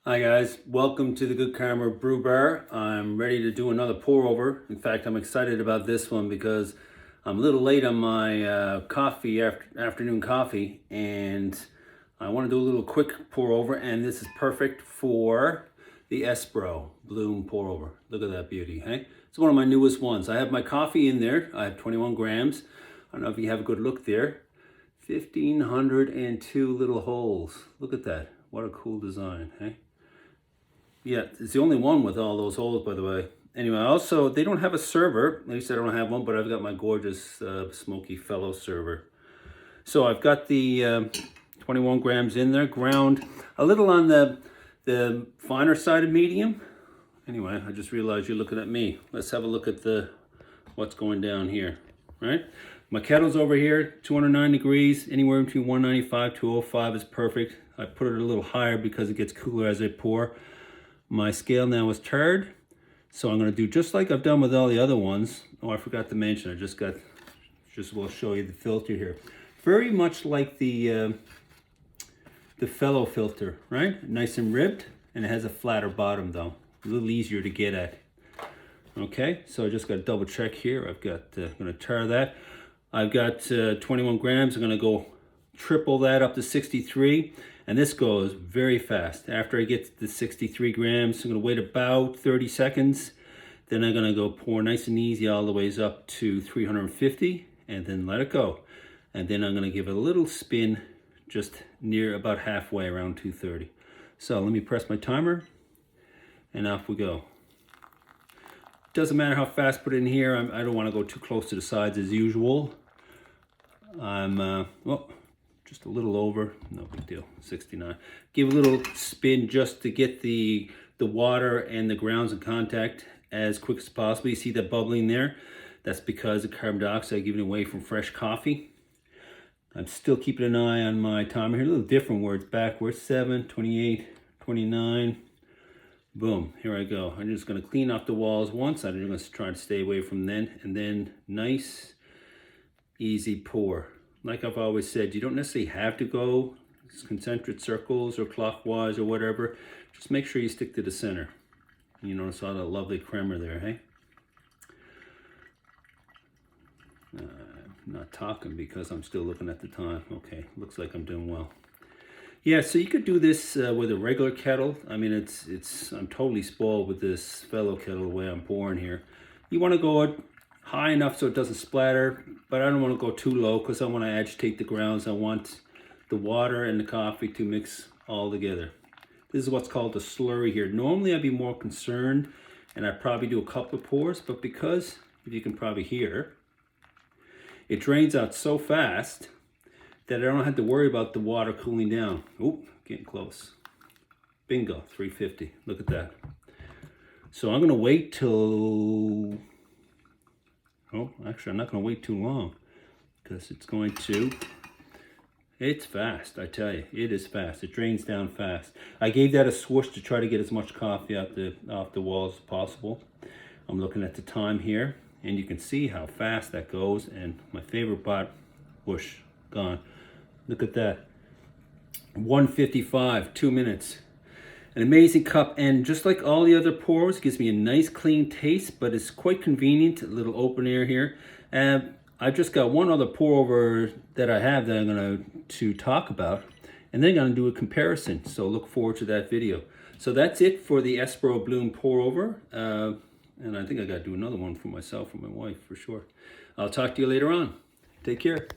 Hi guys, welcome to the Good Karma Brew Bar. I'm ready to do another pour over. In fact, I'm excited about this one because I'm a little late on my afternoon coffee, and I want to do a little quick pour over, and this is perfect for the Espro Bloom pour over. Look at that beauty, hey? It's one of my newest ones. I have my coffee in there. I have 21 grams. I don't know if you have a good look there. 1,502 little holes. Look at that. What a cool design, hey? Yeah, it's the only one with all those holes, by the way. Anyway, also, they don't have a server. At least I don't have one, but I've got my gorgeous smoky fellow server. So I've got the 21 grams in there, ground a little on the finer side of medium. Anyway, I just realized you're looking at me. Let's have a look at what's going down here, right? My kettle's over here, 209 degrees, anywhere between 195 to 205 is perfect. I put it a little higher because it gets cooler as I pour. My scale now is turned, so I'm going to do just like I've done with all the other ones. Oh, I forgot to mention, will show you the filter here. Very much like the fellow filter, right? Nice and ribbed, and it has a flatter bottom though. A little easier to get at. Okay, so I just got to double check here. I'm going to tar that. I've got 21 grams. I'm going to go triple that up to 63. And this goes very fast. After I get to the 63 grams, I'm gonna wait about 30 seconds. Then I'm gonna go pour nice and easy all the ways up to 350 and then let it go. And then I'm gonna give it a little spin just near about halfway around 230. So let me press my timer and off we go. Doesn't matter how fast I put it in here. I don't wanna go too close to the sides as usual. Just a little over, no big deal, 69. Give a little spin just to get the water and the grounds in contact as quick as possible. You see that bubbling there? That's because of carbon dioxide giving away from fresh coffee. I'm still keeping an eye on my timer here, a little different where it's backwards, 7, 28, 29. Boom, here I go. I'm just gonna clean off the walls once. I'm just gonna try to stay away from then, and then nice, easy pour. Like I've always said, you don't necessarily have to go concentric circles or clockwise or whatever. Just make sure you stick to the center. You notice all that lovely crema there, hey? I'm not talking because I'm still looking at the time. Okay, looks like I'm doing well. Yeah, so you could do this with a regular kettle. I mean, I'm totally spoiled with this fellow kettle the way I'm pouring here. You want to go high enough so it doesn't splatter, but I don't want to go too low because I want to agitate the grounds. I want the water and the coffee to mix all together. This is what's called a slurry here. Normally I'd be more concerned and I'd probably do a couple of pours, but because, if you can probably hear, it drains out so fast that I don't have to worry about the water cooling down. Oh, getting close. Bingo, 350. Look at that. So I'm going to wait till... Oh, actually, I'm not going to wait too long because it's fast, I tell you. It is fast. It drains down fast. I gave that a swoosh to try to get as much coffee off the walls as possible. I'm looking at the time here, and you can see how fast that goes. And my favorite pot, whoosh, gone. Look at that. 1:55, 2 minutes. An amazing cup, and just like all the other pours, gives me a nice clean taste, but it's quite convenient. A little open air here. And I've just got one other pour over that I have that I'm going to talk about, and then I'm going to do a comparison. So look forward to that video. So that's it for the Espro Bloom pour over. And I think I got to do another one for myself and my wife for sure. I'll talk to you later on. Take care.